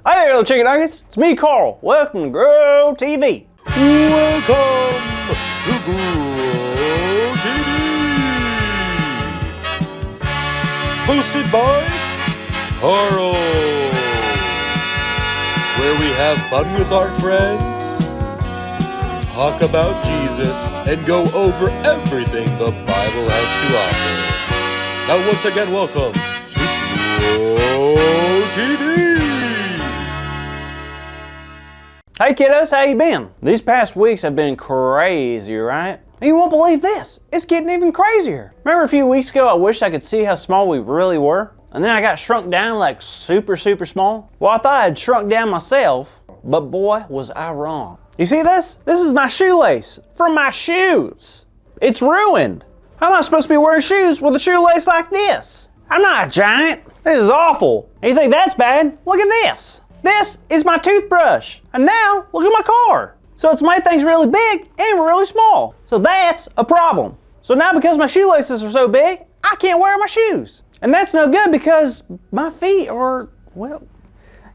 Hi there, little chicken nuggets. It's me, Carl. Welcome to Grow TV. Welcome to Grow TV. Hosted by Carl, where we have fun with our friends, talk about Jesus, and go over everything the Bible has to offer. Now once again, welcome to Grow TV. Hey kiddos, how you been? These past weeks have been crazy, right? And you won't believe this. It's getting even crazier. Remember a few weeks ago I wished I could see how small we really were? And then I got shrunk down like super small? Well, I thought I had shrunk down myself, but boy, was I wrong. You see this? This is my shoelace from my shoes. It's ruined. How am I supposed to be wearing shoes with a shoelace like this? I'm not a giant. This is awful. And you think that's bad? Look at this. This is my toothbrush. And now, look at my car. So it's made things really big and really small. So that's a problem. So now because my shoelaces are so big, I can't wear my shoes. And that's no good because my feet are, well,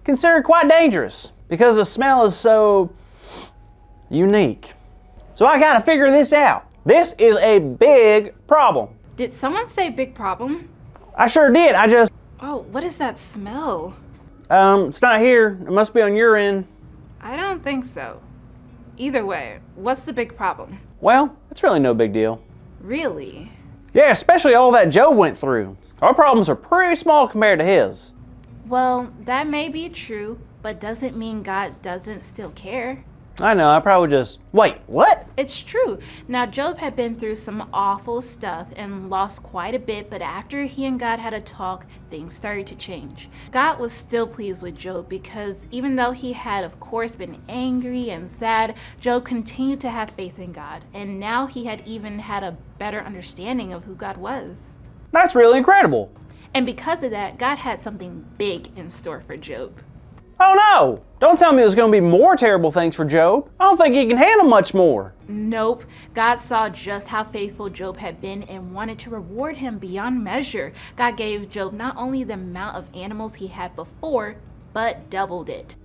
considered quite dangerous because the smell is so unique. So I gotta figure this out. This is a big problem. Did someone say big problem? I sure did. Oh, what is that smell? It's not here. It must be on your end. I don't think so. Either way, what's the big problem? Well, it's really no big deal. Really? Yeah, especially all that Joe went through. Our problems are pretty small compared to his. Well, that may be true, but doesn't mean God doesn't still care. I know, I probably just... Wait, what? It's true. Now, Job had been through some awful stuff and lost quite a bit, but after he and God had a talk, things started to change. God was still pleased with Job because even though he had, of course, been angry and sad, Job continued to have faith in God, and now he had even had a better understanding of who God was. That's really incredible. And because of that, God had something big in store for Job. Oh no! Don't tell me there's going to be more terrible things for Job. I don't think he can handle much more. Nope. God saw just how faithful Job had been and wanted to reward him beyond measure. God gave Job not only the amount of animals he had before, but doubled it.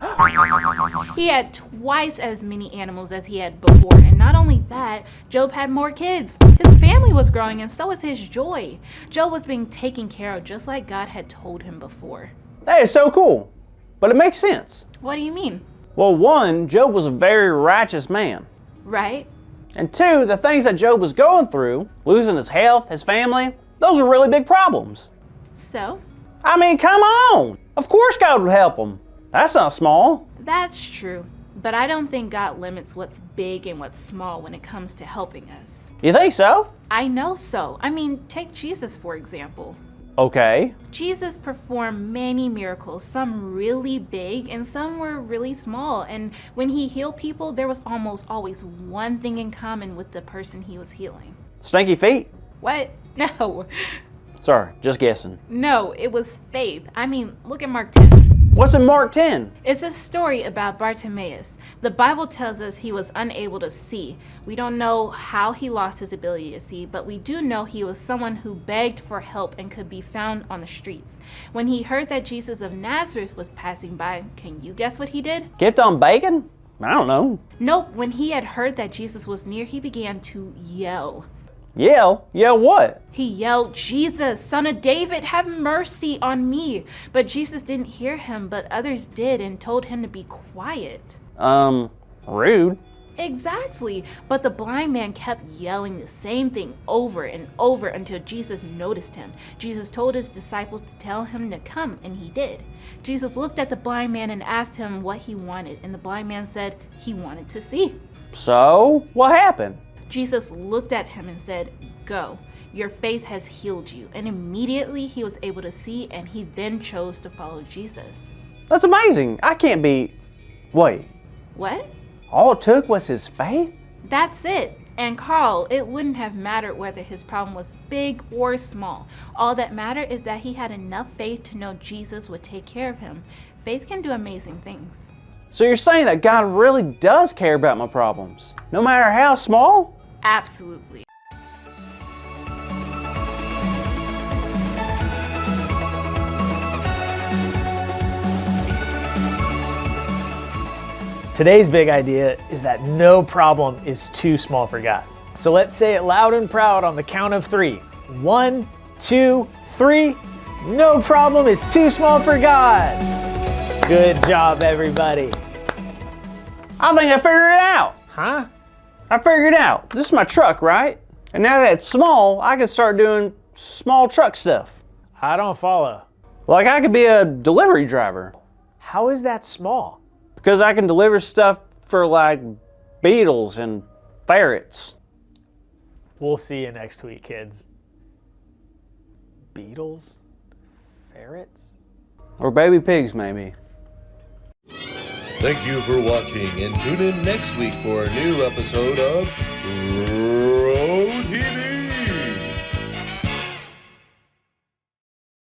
He had twice as many animals as he had before, and not only that, Job had more kids. His family was growing and so was his joy. Job was being taken care of just like God had told him before. That is so cool. But it makes sense. What do you mean? Well, one, Job was a very righteous man. Right? And two, the things that Job was going through, losing his health, his family, those are really big problems. So? I mean, come on! Of course God would help him. That's not small. That's true. But I don't think God limits what's big and what's small when it comes to helping us. You think so? I know so. I mean, take Jesus for example. Okay. Jesus performed many miracles, some really big and some were really small. And when he healed people, there was almost always one thing in common with the person he was healing. Stinky feet? What? No. Sorry, just guessing. No, it was faith. I mean, look at Mark 10. What's in Mark 10? It's a story about Bartimaeus. The Bible tells us he was unable to see. We don't know how he lost his ability to see, but we do know he was someone who begged for help and could be found on the streets. When he heard that Jesus of Nazareth was passing by, can you guess what he did? Kept on baking? I don't know. Nope, when he had heard that Jesus was near, he began to yell. Yell? Yell what? He yelled, "Jesus, Son of David, have mercy on me." But Jesus didn't hear him, but others did and told him to be quiet. Rude. Exactly. But the blind man kept yelling the same thing over and over until Jesus noticed him. Jesus told his disciples to tell him to come, and he did. Jesus looked at the blind man and asked him what he wanted, and the blind man said he wanted to see. So, what happened? Jesus looked at him and said, "Go, your faith has healed you." And immediately he was able to see, and he then chose to follow Jesus. That's amazing. I can't be... Wait, What? all it took was his faith? That's it. And Carl, it wouldn't have mattered whether his problem was big or small. All that mattered is that he had enough faith to know Jesus would take care of him. Faith can do amazing things. So you're saying that God really does care about my problems, no matter how small? Absolutely. Today's big idea is that no problem is too small for God. So let's say it loud and proud on the count of 3. 1, 2, 3. No problem is too small for God. Good job, everybody. I think I figured it out. Huh? I figured it out. This is my truck, right? And now that it's small, I can start doing small truck stuff. I don't follow. Like I could be a delivery driver How is that small? because I can deliver stuff for like beetles and ferrets. We'll see you next week, kids. Beetles? Ferrets? Or baby pigs, maybe. Thank you for watching, and tune in next week for a new episode of Grow TV.